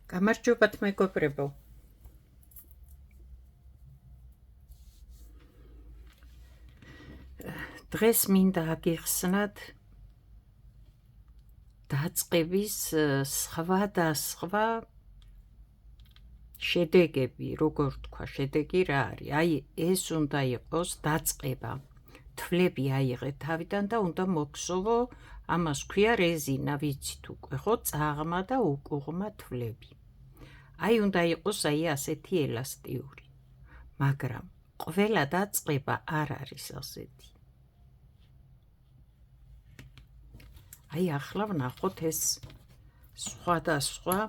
გამარჯობათ მეგობრებო. დღეს მინდა აგიხსნათ დაწყების სხვა და სხვა შედეგები, როგორ თქვა, შედეგი რა არის? აი, ეს უნდა იყოს დაწყება. თვლები აიღე თავიდან და უნდა მოგსოვო, ამას ქვია რეზინა, ვიცით უკვე, ხო, წაღმა და უკუღმა თვლები. აი, უნდა იყოს აი ასეთი ელასტიური. მაგრამ ყველა დაწყება არ არის ასეთი. აი, ახლა ვნახოთ ეს სხვადასხვა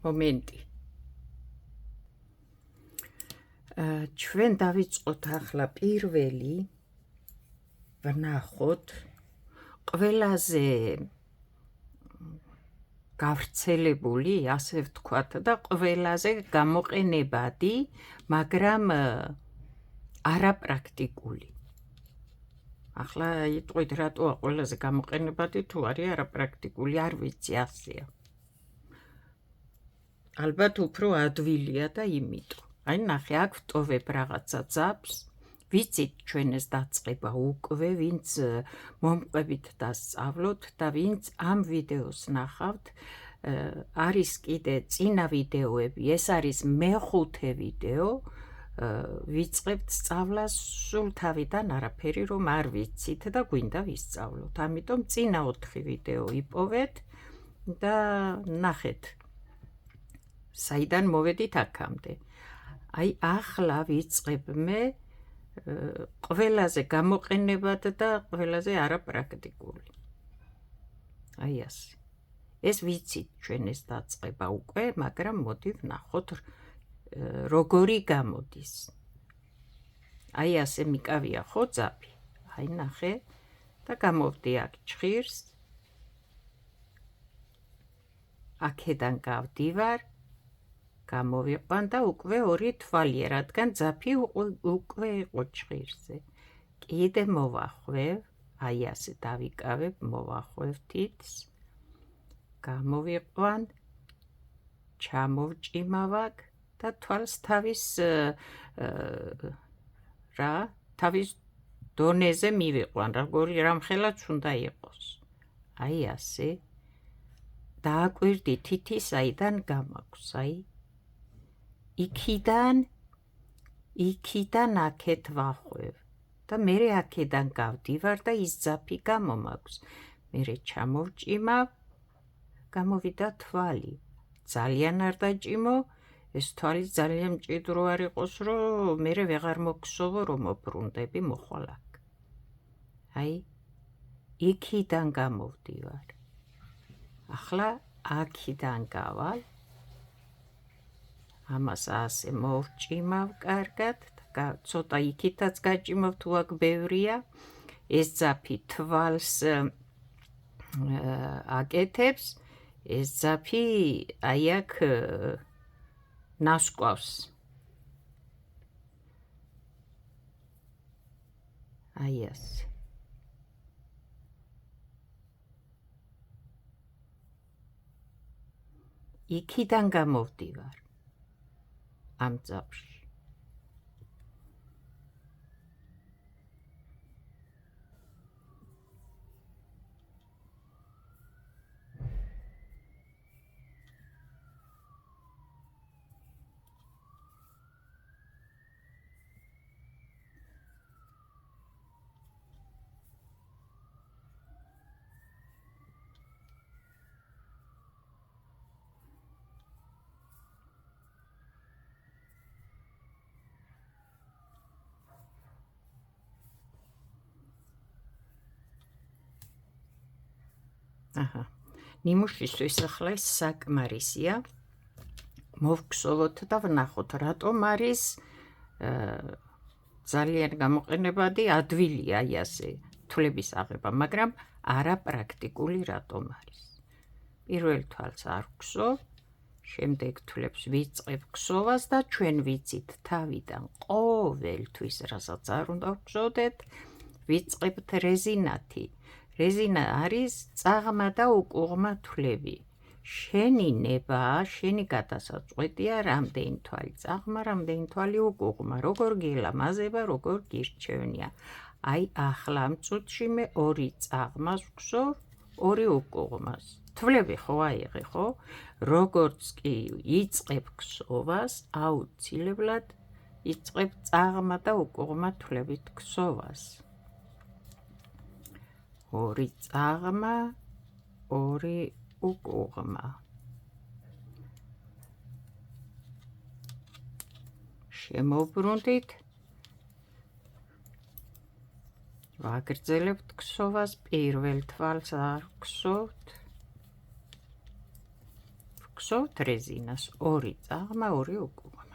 მომენტი. ჩვენ დავიწყოთ ახლა პირველი ვნახოთ ყველაზე გავრცელებული, ასე ვთქვათ, და ყველაზე გამოყენებადი, მაგრამ არაპრაქტიკული. ახლა იტყვით რატოა ყველაზე გამოყენებადი, თუ არის არაპრაქტიკული, არ ვიცი, ასეა. ალბათ უფრო ადვილია და იმიტომ. აი, ნახე, აქ ვტოვებ რაღაცა ძაბს, ვიცით ჩვენ ეს დაწყება უკვე, ვინც მომყვებით დასწავლოთ და ვინც ამ ვიდეოს ნახავთ, არის კიდე წინა ვიდეოები, ეს არის მეხუთე ვიდეო, ვიწყებთ სწავლას, სულ თავიდან არაფერი რომ არ ვიცით და გვინდა ვისწავლოთ. ამიტომ წინა 4 ვიდეო იპოვეთ და ნახეთ, საიდან მოვედით აქამდე. აი, ახლა ვიწყებ მე ყველაზე გამოყენებად და ყველაზე არაპრაქტიკული. აი ასე. ეს ვიცით ჩვენ ეს დაწყება უკვე, მაგრამ მოდი ვნახოთ როგორი გამოდის. აი ასე მიკავია ხო ძაფი? აი ნახე და გამოვდი აქ ჭხირს. აქედან გავდივარ, გამოვიყვან და უკვე 2 თვალია, რადგან ძაფი უკვე იყო ჭხირზე. კიდე მოვახვევ, აი ასე დავიკავებ, მოვახვევ თითს, გამოვიყვან, ჩამოვჭიმავ და თვალს თავის დონეზე მივიყვან, როგორი რამხელაც უნდა იყოს. აი ასე. დააკვირდი თითი საიდან გამაქვს, აი. იქიდან აქეთ ვახვევ და მერე აქედან გავდივარ და ის ძაფი გამომაქვს. მერე ჩამოვჭიმავ, გამოვიდა თვალი. ძალიან არ დაჭიმო, ეს თვალი ძალიან მჭიდრო არ იყოს, რომ მერე ვეღარ მოგსოვო, რომ მობრუნდები, მოხვალ აქ. აი, იქიდან გამოვდივარ. ახლა აქიდან გავალ. ამას ასე მოვჭიმავ კარგად, ცოტა იქითაც გაჭიმავ, თუ აქ ბევრია. ეს ძაფი თვალს აკეთებს, ეს ძაფი აი აქ ნასკვავს. აი ასე. იქიდან გამოვდივარ ამ ძაფში. აჰა. ნიმუშისთვის ახლა ეს საკმარისია. მოვგსოვოთ და ვნახოთ, რატომ არის ძალიან გამოყენებადი, ადვილია აი ასე თვლების აღება, მაგრამ არაპრაქტიკული რატომ არის. პირველ თვალს არ ვგსოვ, შემდეგ თვლებს ვიწყებ გსოვას და ჩვენ ვიცით თავიდან ყოველთვის, რასაც არ უნდა ვგსოვდეთ, ვიწყებთ რეზინათი. რეზინა არის წაღმა და უკუღმა თვლები. შენი ნება, შენი გადასაწყვეტია რამდენი თვალი წაღმა, რამდენი თვალი უკუღმა, როგორ გილამაზება, როგორ გირჩევნია. აი ახლა ამ წუთში მე 2 წაღმას ვგსოვ, 2 უკუღმას. თვლები ხო აიღე, ხო? როგორც კი იწყებ ქსოვას, აუცილებლად იწყებ წაღმა და უკუღმა თვლებით ქსოვას. 2 წაღმა, 2 უკუღმა. შემოbrუნდით. ვაგრძელებთ ქსოვას, პირველ თვალს არ ვგსოვთ. ვგსოვთ რეზინას 2 წაღმა, 2 უკუღმა.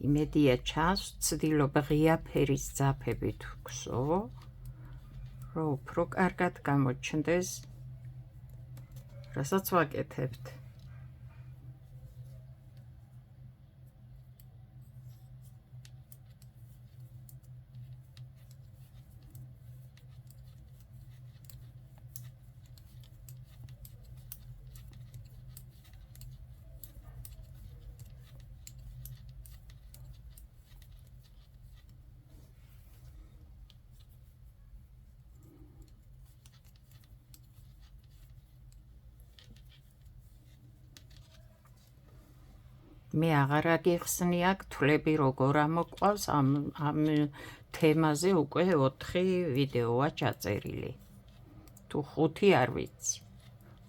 იმედია ჩანს, ვცდილობ ღია ფერის ძაფებით ვგსოვო, რომ უფრო კარგად გამოჩნდეს, რასაც ვაკეთებთ. მე აღარ აგიხსნი აქ თვლები როგორ ამოყვავს, ამ თემაზე უკვე 4 ვიდეოა ჩაწერილი. თუ 5 არ ვიცი.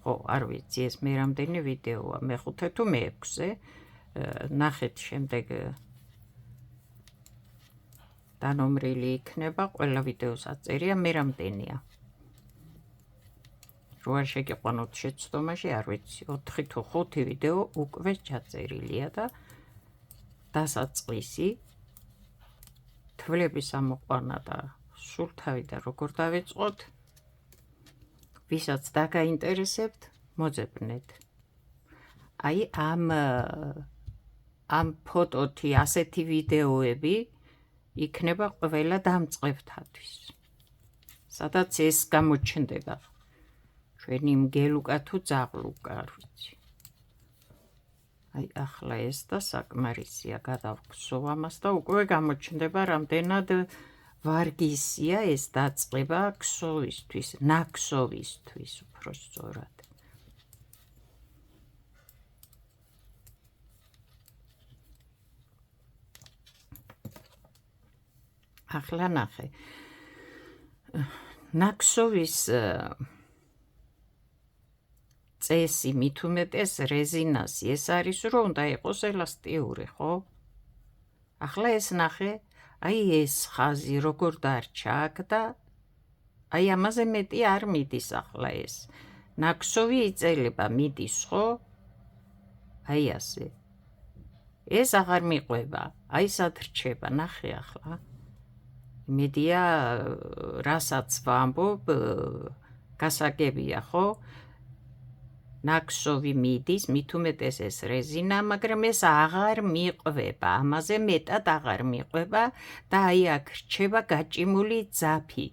ხო, არ ვიცი, ეს მე რამდენი ვიდეოა, მე-5 თუ მე-6. ნახეთ შემდეგ დანომრილი იქნება, ყველა ვიდეოს აწერია, მე რამდენია. რო არ შეგიყვანოთ შეცდომაში, არ ვიცი, 4 თუ 5 ვიდეო უკვე ჩაწერილია და დასაწყისი თვლების ამოყვანა და სულთავი და როგორ დავიწყოთ, ვისაც დაგაინტერესებთ, მოძებნეთ. აი ამ ფოტოთი ასეთი ვიდეოები იქნება ყველა დამწყებთათვის. სადაც ეს გამოჩნდება. ჩვენი მგელუკა თუ ძაღლუკა, არ ვიცი. აი ახლა ეს და საკმარისია, გადავგსოვ ამას და უკვე გამოჩნდება რამდენად ვარგისია ეს დაწყება ქსოვისთვის, ნაქსოვისთვის უფრო სწორად. ახლა ნახე. ნაქსოვის წესი მით უმეტეს რეზინასი ეს არის, რომ უნდა იყოს ელასტიური, ხო? ახლა ეს ნახე, აი ეს ხაზი როგორ დარჩა აქ და აი ამაზე მეტი არ მიდის ახლა ეს. ნაქსოვი იწელება, მიდის, ხო? აი ასე. ეს აღარ მიყვება, აი სად რჩება, ნახე ახლა. იმედია, რასაც ვამბობ, გასაგებია, ხო? ნაქსოვი მიდის, მით უმეტეს ეს რეზინა, მაგრამ ეს აღარ მიყვება, ამაზე მეტად აღარ მიყვება და აი აქ რჩება გაჭიმული ძაფი.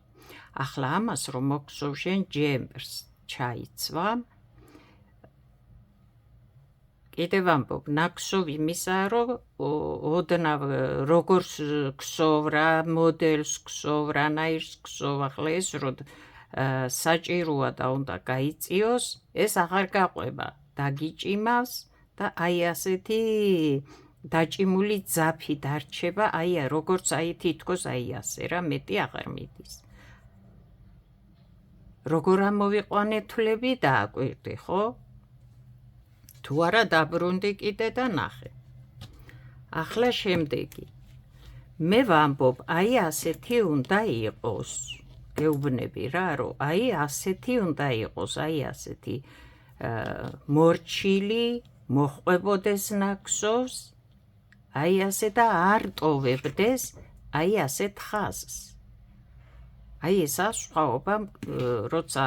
ახლა ამას რომ მოგსოვ შენ ჯემპერს ჩაიცვა. კიდევ ამბობ, ნაქსოვი იმისაა, რომ ოდნავ როგორ ქსოვ, რა მოდელს ქსოვ, რანაირს ქსოვ, ახლა ეს რომ საჭიროა და უნდა გაიწიოს, ეს აღარ გაყვება, დაგიჭიმავს და აი ასეთი დაჭიმული ძაფი დარჩება, აი როგორც აი თითქოს აი ასე რა, მეტი აღარ მიდის. როგორ ამოვიყვანე თვლები და აკვირდი, ხო? თუ არა დაბრუნდი კიდე და ნახე. ახლა შემდეგი. მე ვამბობ, აი ასეთი უნდა იყოს. გეუბნები რა, რომ აი ასეთი უნდა იყოს, აი ასეთი მორჩილი, მოჰყვებოდეს ნაქსოვს, აი ასე და არ ტოვებდეს, აი ასეთ ხაზს. აი ესაა სხვაობა, როცა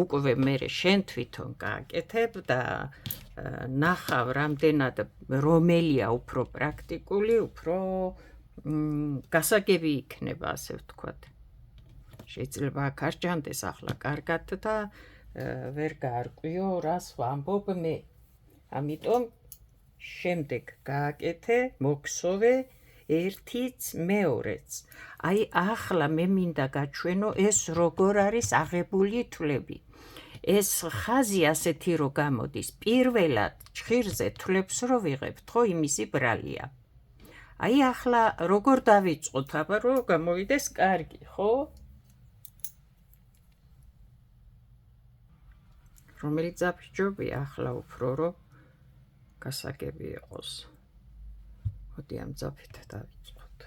უკვე მე შენ თვითონ გააკეთებ და ნახავ რამდენად რომელია უფრო პრაქტიკული, უფრო გასაგები იქნება, ასე ვთქვათ. შეიძლება აქ არ ჭანდეს ახლა კარგად და ვერ გაარკვიო, რას ვამბობ მე. ამიტომ შემდეგ გააკეთე, მოგსოვე ერთიც მეორეც. აი ახლა მე მინდა გაჩვენო ეს როგორ არის აღებული თვლები. ეს ხაზი ასეთი რო გამოდის, პირველად ჭხირზე თვლებს რო ვიღებთ, ხო, იმისი ბრალია. აი ახლა როგორ დავიწყოთ, აბა რო გამოვიდეს კარგი, ხო? რომელიც საფიჯობია ახლა უფრო რო გასაგები იყოს. მოდი ამ ძაფით დავიწყოთ.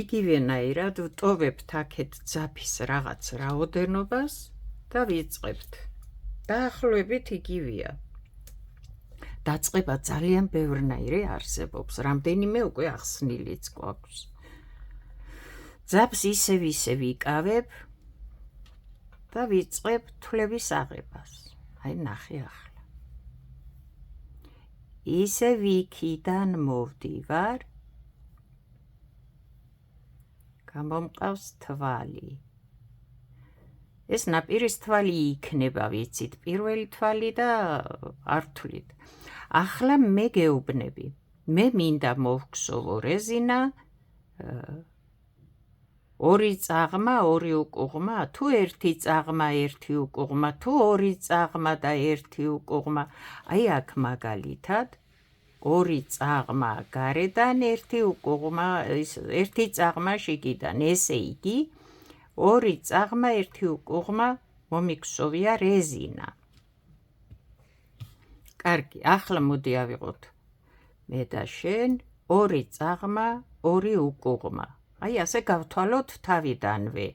იგივენაირად ვტოვებთ აქეთ ძაფის რაღაც რაოდენობას და ვიწყებთ. დაახლოებით იგივეა. დაწყება ძალიან ბევრნაირი არსებობს, რამდენიმე უკვე ახსნილიც გვაქვს. ძაფს ისე ვიკავებ და ვიწყებ თვლების აღებას. აი ნახე ახლა. ისე ვიქიდან მოვდივარ, გამომყავს თვალი. ეს ნაპირის თვალი იქნება, ვიცით, პირველი თვალი და არ ვთვლით. ახლა მე გეუბნები, მე მინდა მოვგსოვო რეზინა, ორი წაღმა, ორი უკუღმა, თუ ერთი წაღმა, ერთი უკუღმა, თუ ორი წაღმა და ერთი უკუღმა. აი აქ მაგალითად, ორი წაღმა გარედან, ერთი უკუღმა, ერთი წაღმა შიგიდან, ესე იგი, ორი წაღმა, ერთი უკუღმა მომიგსოვია რეზინა. კარგი, ახლა მოდი ავიღოთ მე და შენ, ორი წაღმა, ორი უკუღმა. აი ასე გავთვალოთ თავიდანვე.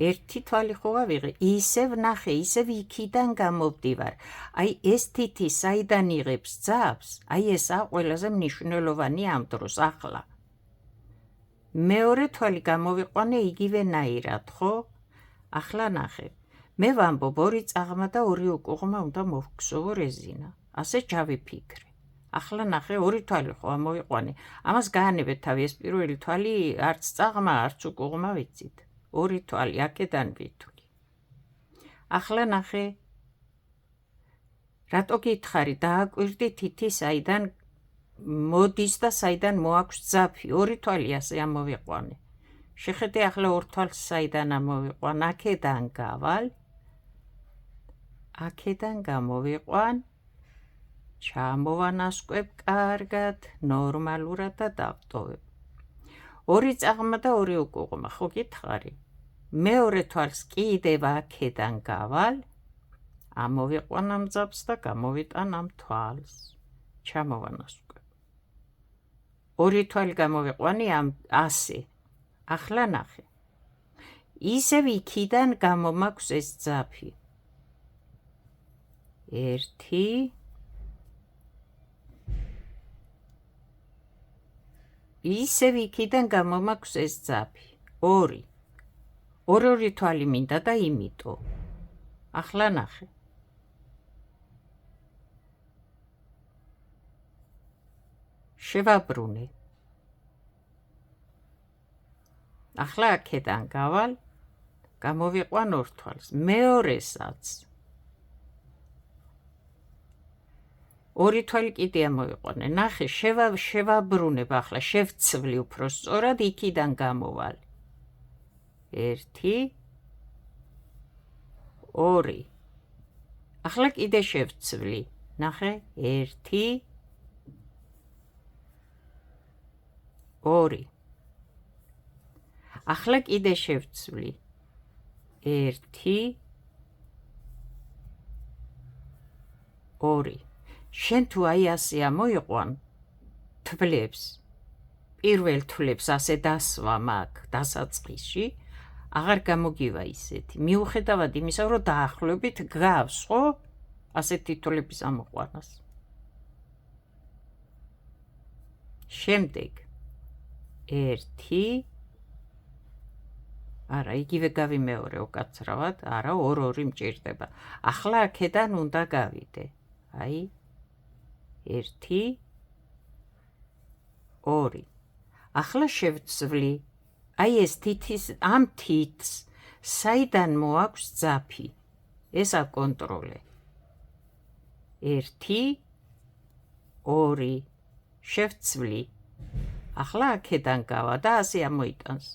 ერთი თვალი ხო ავიღე, ისევ ნახე, ისევ იქიდან გამოვდივარ. აი ეს თითი საიდან იღებს ძაფს, აი ესაა ყველაზე მნიშვნელოვანი ამ დროს ახლა. მეორე თვალი გამოვიყვანე იგივენაირად, ხო? ახლა ნახე. მე ვამბობ, ორი წაღმა და ორი უკუღმა უნდა მოვგსოვო რეზინა. ასე ჩავიფიქრე. ახლა ნახე, ორი თვალი ხო ამოვიყვანე. ამას გაანებეთ თავი, ეს პირველი თვალი არც წაღმა, არც უკუღმა ვიცით. ორი თვალი აქედან ვითვლი. ახლა ნახე. რატო გითხარი, დააკვირდი თითი საიდან მოდის და საიდან მოაქვს ძაფი. ორი თვალი ასე ამოვიყვანე. შეხედე ახლა ორ თვალს საიდან ამოვიყვან, აქედან გავალ. აქედან გამოვიყვან, ჩამოვანასკვებ კარგად, ნორმალურად და დავტოვებ. ორი წაღმა და ორი უკუღმა, ხო გითხარი? მეორე თვალს კიდევ აქედან გავალ, ამოვიყვან ამ ძაფს და გამოვიტან ამ თვალს. ჩამოვანასკვებ. ორი თვალი გამოვიყვანი ასე. ახლა ნახე. ისევ იქიდან გამომაქვს ეს ძაფი. ერთი, ისევ იქიდან გამომაქვს ეს ძაფი. ორი. ორი თვალი მინდა და იმიტო. ახლა ნახე. შევაბრუნე. ახლა აქედან გავალ, გამოვიყვან ორ თვალს. მეორესაც. ორი თვალი კიდე ამოვიყვანე. ნახე, შევაბრუნებ ახლა, შევცვლი უფრო სწორად, იქიდან გამოვალ. ერთი, ორი. ახლა კიდე შევცვლი. ნახე, ერთი, ორი. ახლა კიდე შევცვლი. ერთი, ორი. შენ თუ აი ასე ამოიყვან თვლებს, პირველ თვლებს ასე დასვა მაგ დასაწყისში, აღარ გამოგივა ისეთი. მიუხედავად იმისა, რომ დაახლოებით გავს, ხო? ასეთი თვლების ამოყვანას. შემდეგ 1 არა, იგივე გავიმეორე უკაცრავად, არა, 2 მჭირდება. ახლა აქედან უნდა გავიდე. აი, 1 2. ახლა შევცვლი. აი ეს თითის ამ თითს საიდან მოაქვს ძაფი? ეს აკონტროლე. 1 2 შევცვლი. ახლა აქედან გავა და ასე ამოიტანს.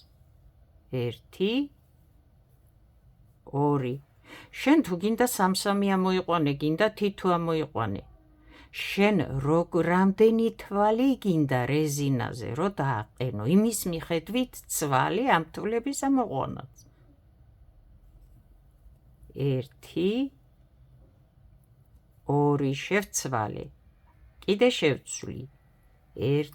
1 2. შენ თუ გინდა სამ-სამი ამოიყვანე, გინდა თითო ამოიყვანე. შენ რამდენი თვალი გინდა რეზინაზე, რომ დააყენო, იმის მიხედვით ცვალი ამ თვლების ამოყვანაც. 1 2 შევცვალე. კიდე შევცვლი. 1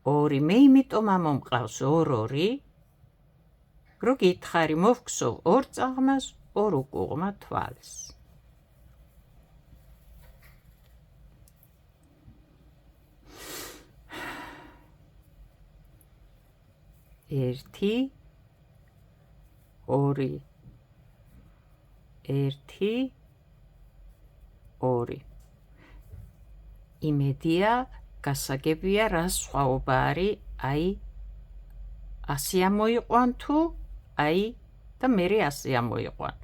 2 მე იმიტომ ამომყავს 2 რო გითხარი მოვგსოვ 2 წაღმას 2 უკუღმა თვალს. ერთი 2 1 2 იმედია გასაგებია რა სხვაობა არის აი ასე ამოიყვან თუ აი და მერე ასე ამოიყვან.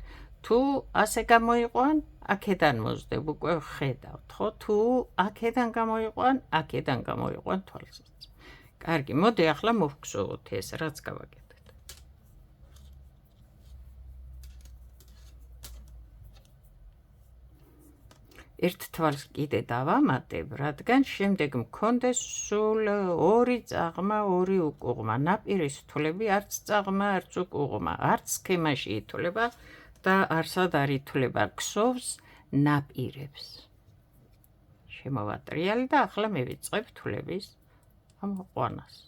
თუ ასე გამოიყვან, აქედან მოძდებ, უკვე ხედავთ, ხო? თუ აქედან გამოიყვან, აქედან გამოიყვან თვალსაც. კარგი, მოდი ახლა მოვგსოვოთ ეს, რაც გავაკეთეთ. ერთ თვალს კიდე დავამატებ, რადგან შემდეგ მქონდეს სულ 2 წაღმა, 2 უკუღმა. ნაპირის თვლები არც წაღმა, არც უკუღმა, არც სქემაში ითვლება და არსად არ ითვლება, ქსოვს ნაპირებს. შემოვატრიალე და ახლა მივიწყებ თვლების ამოყვანას.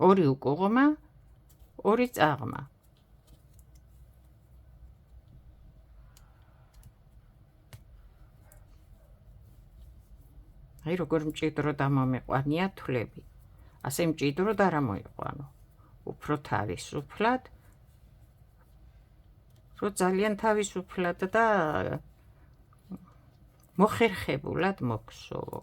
ორი უკუღმა, 2 წაღმა. აი როგორ მჭიდროდ ამომიყვანია თვლები. ასე მჭიდროდ არ ამოიყვანო. უფრო თავისუფლად, რომ ძალიან თავისუფლად და მოხერხებულად მოგსოვო.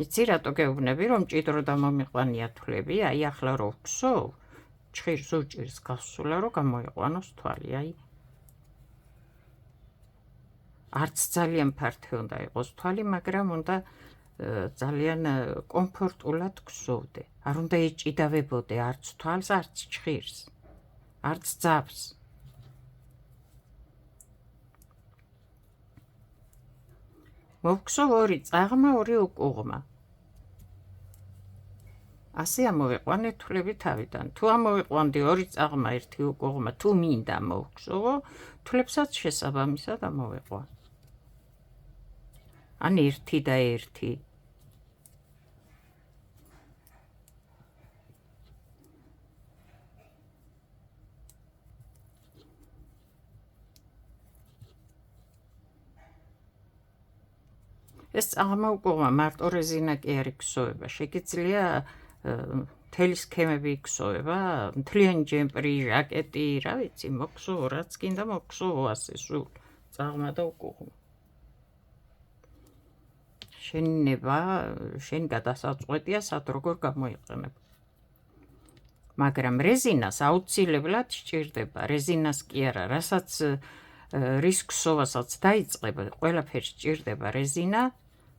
იცი რატო გეუბნები, რომ მჭიდროდ ამომიყვანია თვლები, აი ახლა რო ვგსოვ, ჭირს უჭირს გასულა, რომ გამოიყვანოს თვალი, აი. არც ძალიან ფართე უნდა იყოს თვალი, მაგრამ უნდა ძალიან კომფორტულად გსოვდე. არ უნდა ეჭიდავებოდე არც თვალს, არც ჭირს, არც ძაფს. მოვგსოვ 2 წაღმა, 2 უკუღმა. ასე ამოვიყვანე თვლები თავიდან. თუ ამოვიყვანდი 2 წაღმა, 1 უკუღმა, თუ მინდა მოვგსოვო, თვლებსაც შესაბამისად ამოვიყვან. ან 1 და 1. ეს წაღმა უკუღმა მარტო რეზინა კი არ იქსოვება. შეგიძლია მთელი სქემები იქსოვება, მთლიანი ჯემპრი, ჟაკეტი, რა ვიცი, მოგსოვო, რაც გინდა მოგსოვო ასე სულ წაღმა და უკუღმა. შენება, შენ გადასაწყვეტია სად როგორ გამოიყენებ. მაგრამ რეზინას აუცილებლად სჭირდება, რეზინას კი არა, რასაც რის ქსოვასაც დაიწყებ, ყველაფერს სჭირდება რეზინა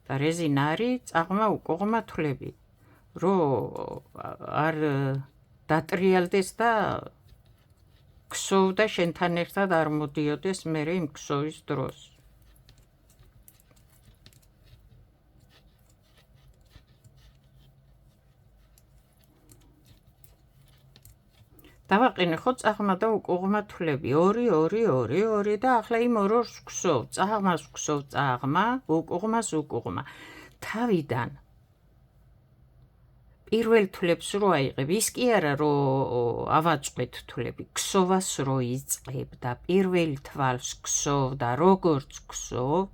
და რეზინა არის წაღმა უკუღმა თვლები. რო არ დატრიალდეს და ქსოვდა შენთან ერთად არ მოდიოდეს მერე იმ ქსოვის დროს. დავაყენე ხო წაღმა და უკუღმა თვლები 2 2 2 2 და ახლა იმ ორს ვქვსოვ წაღმას ვქვსოვ წაღმა უკუღმას უკუღმა თავიდან პირველ თვლებს რო აიღებ ის კი არა რომ ავაწყვეთ თვლები ქსოვას რო იწყებ და პირველ თვალს ქსოვ და როგორც ქსოვ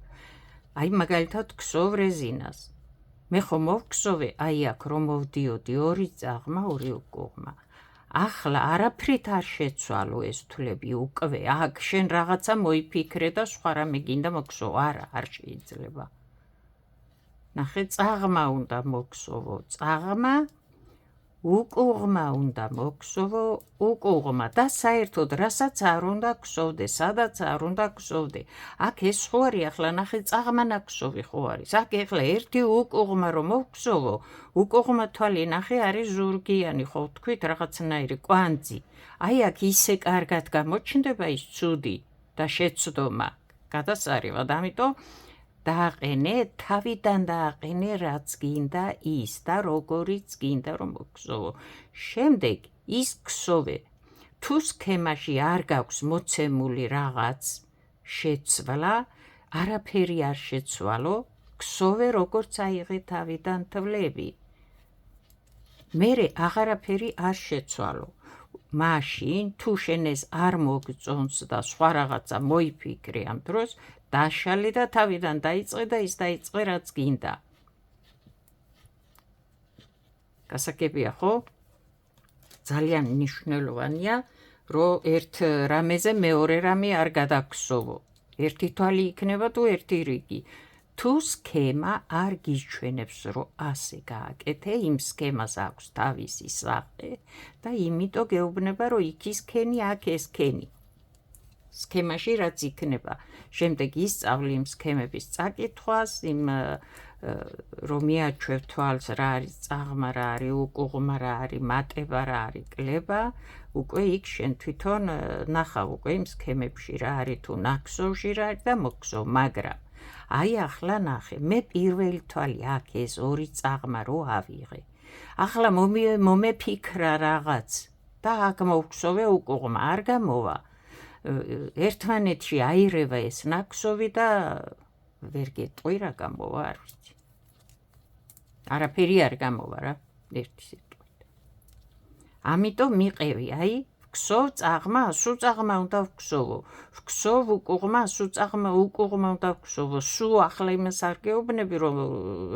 აი მაგალითად ქსოვ რეზინას მე ხომ მოვქსოვე აი აქ რომ მოვდიოდი 2 წაღმა 2 უკუღმა ახლა არაფრით არ შეცვალო ეს თვლები უკვე აქ შენ რაღაცა მოიფიქრე და სხვა რამე გინდა მოქსოვო არა არ შეიძლება ნახე წაღმა უნდა მოქსოვო წაღმა უკუღმა უნდა მოქსოვო უკუღმა და საერთოდ რასაც არ უნდა ქსოვდე სადაც არ უნდა ქსოვდე აქ ეს ხო არის ახლა ნახე წაღმა ნაქსოვი ხო არის აქ ახლა ერთი უკუღმა რომ მოვქსოვო უკუღმა თვალი ნახე არის ზურგიანი ხო თქვით რაღაცნაირი კვანძი აი აქ ისე კარგად გამოჩნდება ის ცუდი და შეცდომა გადასარევად ამიტომ დააყენე თავიდან დააყენე რაც გინდა ის და როგორიც გინდა რომ მოგქსოვო შემდეგ ის ქსოვე თუ სქემაში არ გაქვს მოცემული რაღაც შეცვლა არაფერი არ შეცვალო ქსოვე როგორც აიღე თავიდან თვლები მერე აღარაფერი არ შეცვალო მაშინ თუ შენ ეს არ მოგწონს და სხვა რაღაცა მოიფიქრე ამ დროს დაშალე და თავიდან დაიწყე და ის დაიწყე რაც გინდა გასაგებია ხო ძალიან მნიშვნელოვანია რომ ერთ რამეზე მეორე რამე არ გადაგქსოვო ერთი თვალი იქნება თუ ერთი რიგი თუ სქემა არ გიჩვენებს რომ ასე გააკეთე იმ სქემას აქვს თავისი სახე და იმიტომ გეუბნება რომ იქ ის ქენი აქ ეს ქენი სქემაში რაც იქნება შემდეგ ისწავლი იმ სქემების წაკითხვას იმ რომ მიაჩვევ თვალს რა არის წაღმა რა არის უკუღმა რა არის მატება რა არის კლება უკვე იქ შენ თვითონ ნახავ უკვე იმ სქემებში რა არის თუ ნაქსოვში რა არის და მოგქსოვ მაგრამ აი ახლა ნახე მე პირველი თვალი აქ ეს 2 წაღმა რო ავიღე ახლა მომეფიქრა რაღაც და აქ მოვქსოვე უკუღმა არ გამოვა ერთმანეთში აირევა ეს ნაქსოვი და ვერ გეტყვი რა გამოვა არ ვიცი არაფერი არ გამოვა რა ერთი სიტყვით ამიტომ მიყევი აი ვქსოვ წაღმა სულ წაღმა უნდა ვქსოვო ვქსოვ უკუღმა სულ წაღმა უკუღმა უნდა ვქსოვო სულ ახლა იმას არ გეუბნები რომ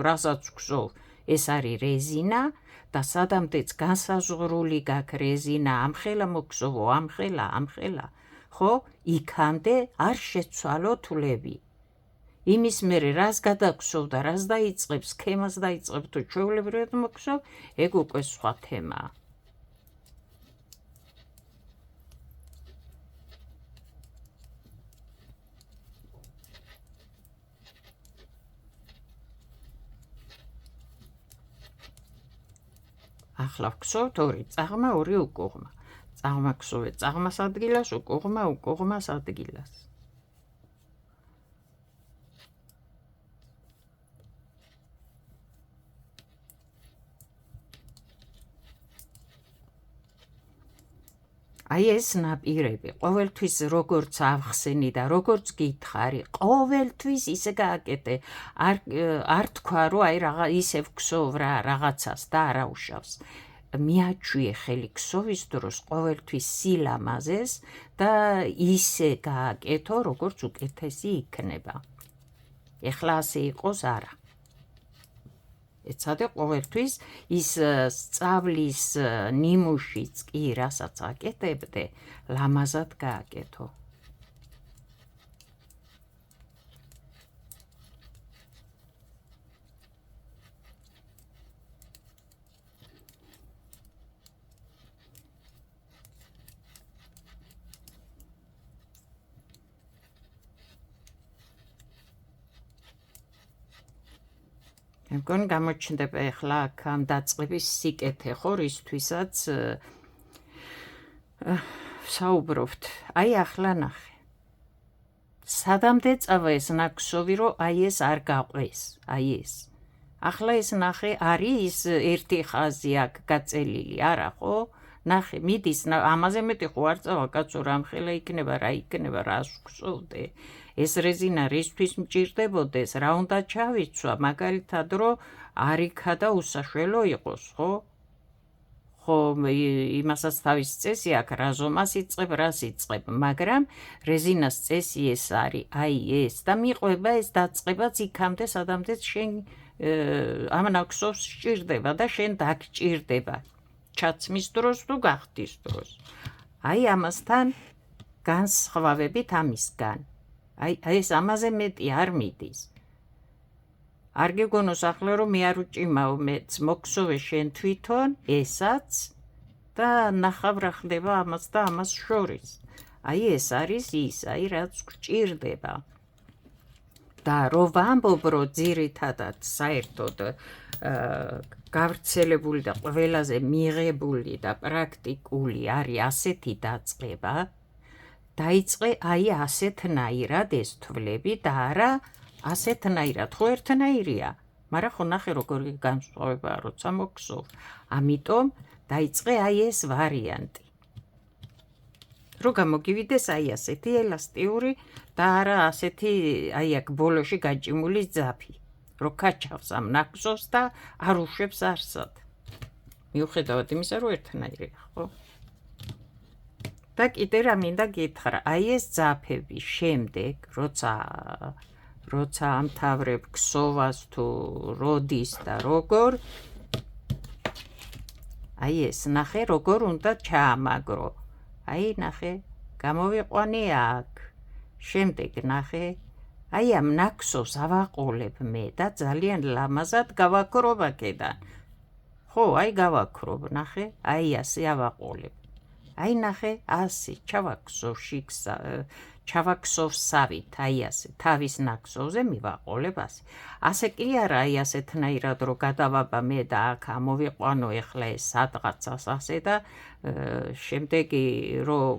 რასაც ვქსოვ ეს არის რეზინა და სადამდეც განსაზღვრული გაქვს რეზინა ამხელა მოგქსოვო ამხელა ხო იქამდე არ შეცვალო თვლები იმის მერე რას გადაგქსოვ და რას დაიწყებ სქემას დაიწყებ თუ ჩვეულებრივად მოგქსოვ ეგ უკვე სხვა თემაა ახლა ვქსოვთ 2 წაღმა 2 უკუღმა წაღმა ქსოვე წაღმას ადგილას უკუღმა უკუღმას ადგილას აი ეს ნაპირები ყოველთვის როგორც ავხსენი და როგორც გითხარი ყოველთვის ისე გააკეთე არ თქვა რომ აი რაღა ისე ვქსოვ რა რაღაცას და არაუშავს მიაჩვიე ხელი ქსოვის დროს ყოველთვის სილამაზეს და ისე გააკეთო როგორც უკეთესი იქნება ეხლა ასე იყოს არა ეცადე ყოველთვის ის სწავლის ნიმუშიც კი რასაც აკეთებდე ლამაზად გააკეთო მე მგონი გამოჩნდება ახლა აქ ამ დაწყების სიკეთე ხო რისთვისაც საუბრობთ აი ახლა ნახე სადამდე წავა ეს ნაქსოვი რომ აი ეს არ გაყვეს აი ეს ახლა ეს ნახე არის ერთი ხაზი აქ გაწელილი არა ხო ნახე, მიდის, ამაზე მეტი ხო არ წავა კაცო, რამხელა იქნება, რა იქნება, რას გვსოვდე. ეს რეზინა რისთვის მჭირდებოდეს, რა უნდა ჩავიცვა, მაგალითად, რომ არ იქა და უსაშველო იყოს, ხო? ხო, იმასაც თავის წესი აქვს, რა ზომას იწყებ, რას იწყებ, მაგრამ რეზინას წესი ეს არის, აი ეს და მიყვება ეს დაწყებაც იქამდე, სადამდე შენ ამ ნაქსოვს სჭირდება და შენ დაგჭირდება. ჩაცმის დროს თუ გახდის დროს. აი ამასთან განსხვავებით ამისგან. აი ეს ამაზე მეტი არ მიდის. არ გეგონოს ახლა რომ მე არ უჭიმაო მეც მოგსოვე შენ თვითონ ესაც და ნახავ რა ხდება ამას და ამას შორის. აი ეს არის ის, აი რაც გჭირდება. და რო ვამბობ რომ ძირითადად საერთოდ გავრცელებული და ყველაზე მიღებული და პრაქტიკული არის ასეთი დაწყება, დაიწყე აი ასეთნაირად ეს თვლები და არა ასეთნაირად, ხო ერთნაირია, მაგრამ ხო ნახე როგორი განსხვავებაა როცა მოგსოვ. ამიტომ დაიწყე აი ეს ვარიანტი. რო გამოგივიდეს აი ასეთი ელასტიური და არა ასეთი აი აქ ბოლოში გაჭიმული ძაფი. რო გაჩავს ამ ნაქსოვს და არ უშვებს არსად. მიუხედავად იმისა, რომ ერთნაირია, ხო? და კიდე რა მინდა გითხრა, აი ეს ძაფები შემდეგ, როცა ამთავრებ ქსოვას თუ როდის და როგორ, აი ეს ნახე როგორ უნდა ჩაამაგრო. აი ნახე, გამოვიყვანე აქ. შემდეგ ნახე, აი ამ ნაქსოვს ავაყოლებ მე და ძალიან ლამაზად გავაქრობ აქედან. ხო, აი გავაქრობ, ნახე, აი ასე ავაყოლებ. აი ნახე, ასე ჩავაქსოვ სავით, აი ასე, თავის ნაქსოვზე მივაყოლებ ასე. ასე კი არა, აი ასეთნაირად რომ გადავაბა მე და აქ ამოვიყვანო ეხლა ეს სადღაცას ასე და შემდეგი რომ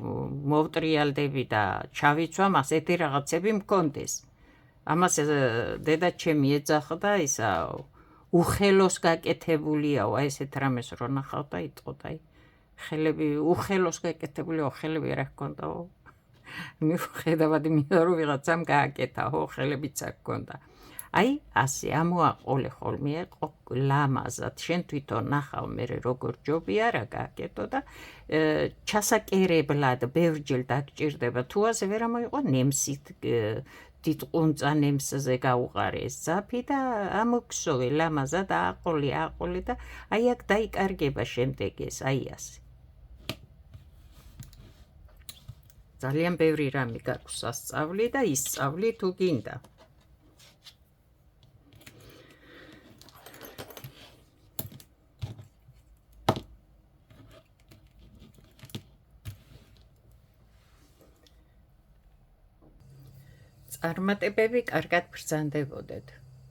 მოვტრიალდები და ჩავიცვამ ასეთი რაღაცები მქონდეს. ამას დედაჩემი ეძახდა ისა უხელოს გაკეთებულიაო, აი ესეთ რამეს რო ნახავ და იტყოდ, აი ხელები უხელოს გაკეთებულიაო, ხელები რა ჰქონდაო. მიუხედავად იმისა, რომ ვიღაცამ გააკეთა, ხო, ხელებიც აქ ჰქონდა. აი, ასე ამოაყოლე ხოლმე ლამაზად, შენ თვითონ ნახავ მე როგორ ჯობია რა გააკეთო და ჩასაკერებლად ბევრჯერ დაგჭირდება, თუ ასე ვერ ამოიყო ნემსით დიდ ყუნწა ნემსზე გაუყარე ეს ძაფი და ამოქსოვე ლამაზად ააყოლე და აი აქ დაიკარგება შემდეგ ეს, აი ასე. ძალიან ბევრი რამე გაქვს სასწავლი და ისწავლი თუ გინდა. წარმატებები კარგად ბრძანდებოდეთ.